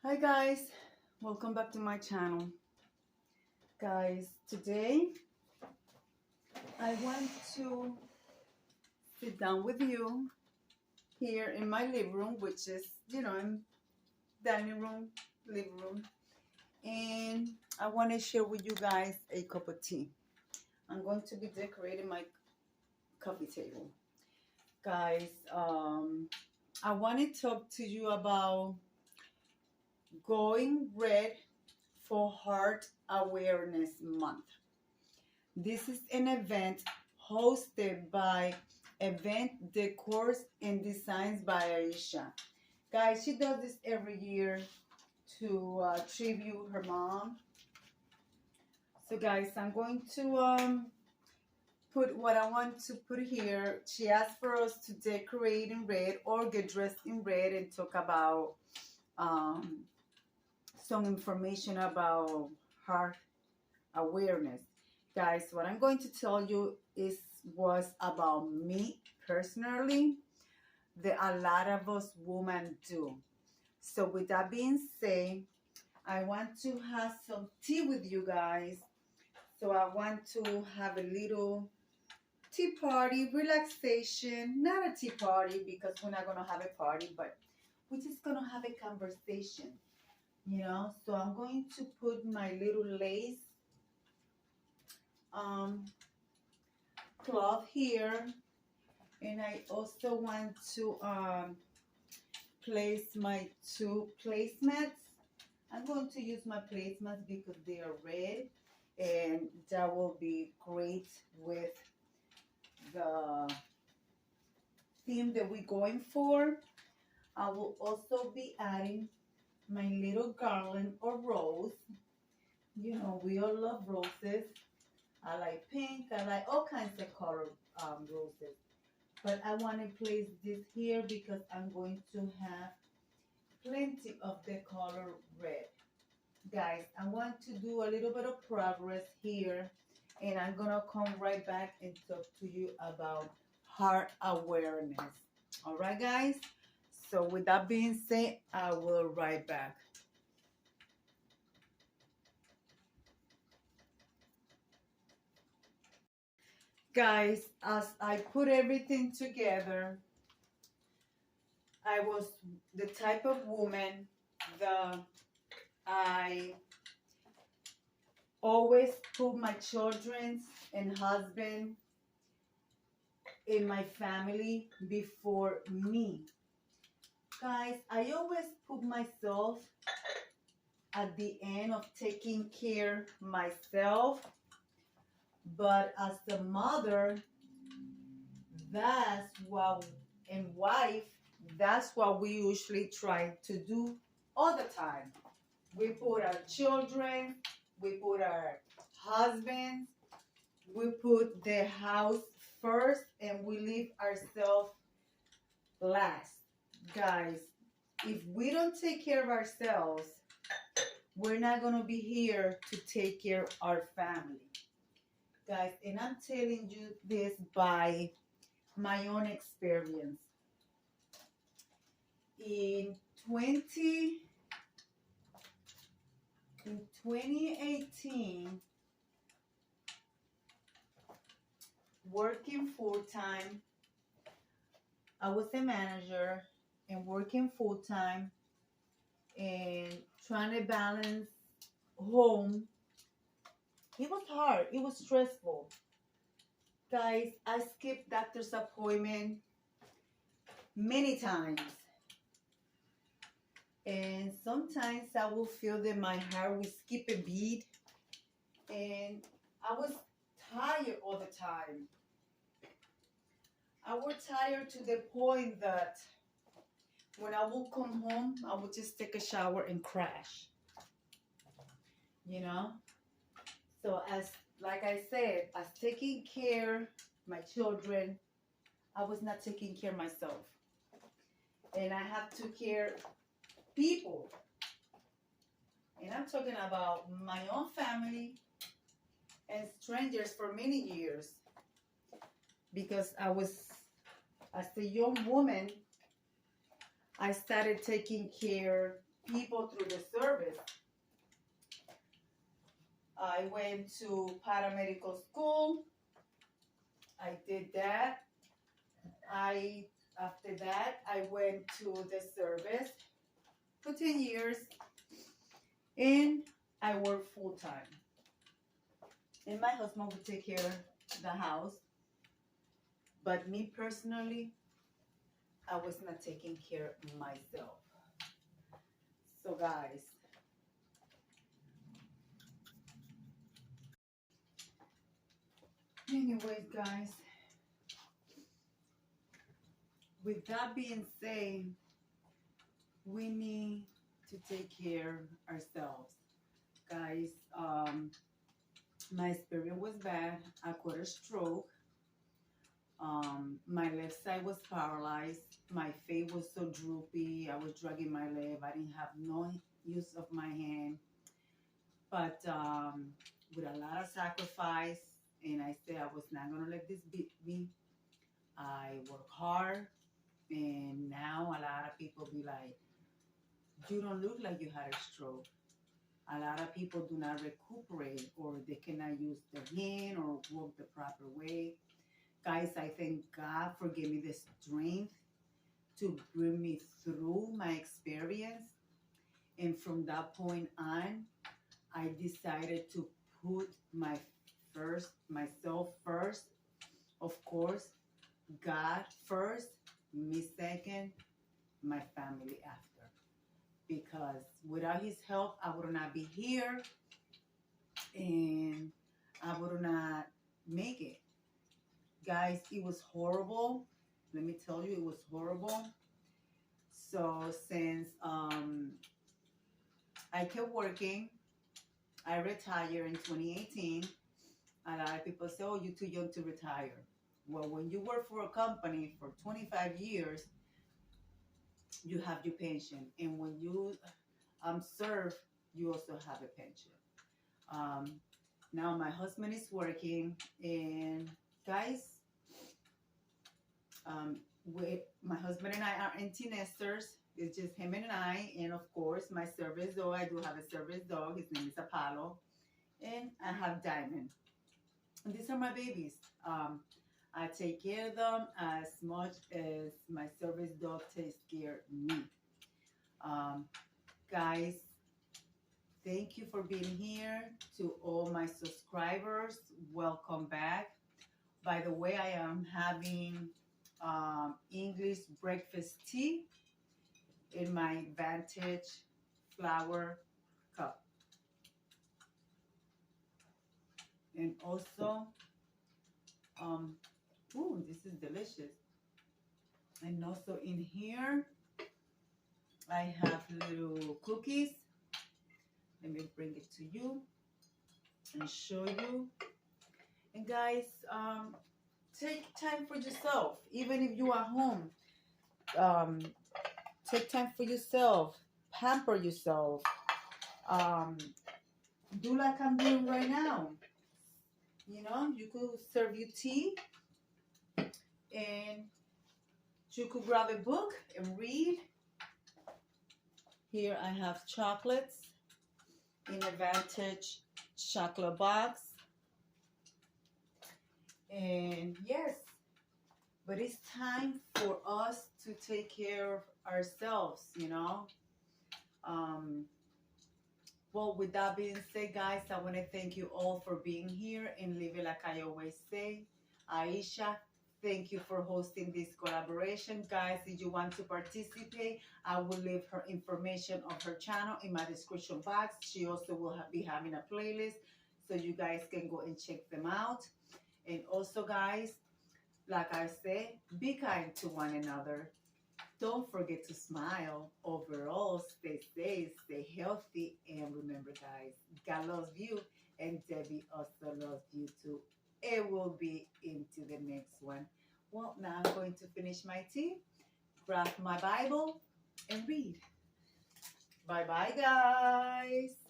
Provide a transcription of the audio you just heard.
Hi guys, welcome back to my channel. Guys, today I want to sit down with you here in my living room, which is, in dining room, living room, and I want to share with you guys a cup of tea. I'm going to be decorating my coffee table. Guys, I want to talk to you about going red for Heart Awareness Month. This is an event hosted by Event Decors and Designs by Aisha. Guys, she does this every year to tribute her mom. So guys, I'm going to put what I want to put here. She asked for us to decorate in red or get dressed in red and talk about some information about heart awareness. Guys, what I'm going to tell you was about me personally that a lot of us women do. So with that being said, I want to have some tea with you guys. So I want to have a little tea party, relaxation, not a tea party because we're not going to have a party, but we're just going to have a conversation, So I'm going to put my little lace cloth here, and I also want to place my two placemats. I'm going to use my placemats because they are red, and that will be great with the theme that we're going for. I will also be adding my little garland or rose. We all love roses. I like pink. I like all kinds of color roses. But I want to place this here because I'm going to have plenty of the color red. Guys, I want to do a little bit of progress here. And I'm going to come right back and talk to you about heart awareness. All right, guys? So with that being said, I will right back. Guys, as I put everything together, I was the type of woman that I always put my children and husband in my family before me. Guys, I always put myself at the end of taking care myself. But as a mother, and wife, that's what we usually try to do all the time. We put our children, we put our husbands, we put the house first, and we leave ourselves last. Guys, if we don't take care of ourselves, we're not going to be here to take care of our family. Guys, and I'm telling you this by my own experience. In 2018, working full-time, I was a manager and working full-time and trying to balance home. It was hard. It was stressful. Guys, I skipped doctor's appointment many times. And sometimes I will feel that my heart will skip a beat. And I was tired all the time. I was tired to the point that when I would come home, I would just take a shower and crash. So like I said, as taking care my children, I was not taking care of myself. And I have to care people. And I'm talking about my own family and strangers for many years. Because as a young woman, I started taking care people through the service. I went to paramedical school. I did that. After that, I went to the service for 10 years, and I worked full time. And my husband would take care of the house. But me personally, I was not taking care of myself. So guys, anyways, guys, with that being said, we need to take care of ourselves. Guys, my experience was bad. I caught a stroke. My left side was paralyzed. My face was so droopy. I was dragging my leg. I didn't have no use of my hand. But with a lot of sacrifice, and I said I was not going to let this beat me. I work hard, and now a lot of people be like, you don't look like you had a stroke. A lot of people do not recuperate, or they cannot use their hand or walk the proper way. Guys, I thank God for giving me the strength to bring me through my experience. And from that point on, I decided to put myself first. Of course, God first, me second, my family after. Because without his help, I would not be here, and I would not make it. Guys, it was horrible. Let me tell you, it was horrible. So since I kept working, I retired in 2018. A lot of people say, oh, you're too young to retire. Well, when you work for a company for 25 years, you have your pension. And when you serve, you also have a pension. Now my husband is working, and guys, my husband and I are empty nesters. It's just him and I, and of course my service dog. I do have a service dog. His name is Apollo, and I have Diamond. And these are my babies. I take care of them as much as my service dog takes care of me. Guys, thank you for being here. To all my subscribers, welcome back. By the way, I am having English breakfast tea in my Vantage flower cup. And also, ooh, this is delicious. And also in here, I have little cookies. Let me bring it to you and show you. And guys, take time for yourself. Even if you are home, take time for yourself. Pamper yourself. Do like I'm doing right now. You know, you could serve you tea, and you could grab a book and read. Here I have chocolates in a Vantage chocolate box. And yes, but it's time for us to take care of ourselves, you know. Well, with that being said, guys, I want to thank you all for being here and leave it like I always say. Aisha, thank you for hosting this collaboration. Guys, if you want to participate, I will leave her information of her channel in my description box. She also will be having a playlist, so you guys can go and check them out. And also, guys, like I said, be kind to one another. Don't forget to smile. Overall, stay safe, stay healthy, and remember, guys, God loves you, and Debbie also loves you too. It will be into the next one. Well, now I'm going to finish my tea, grab my Bible, and read. Bye-bye, guys.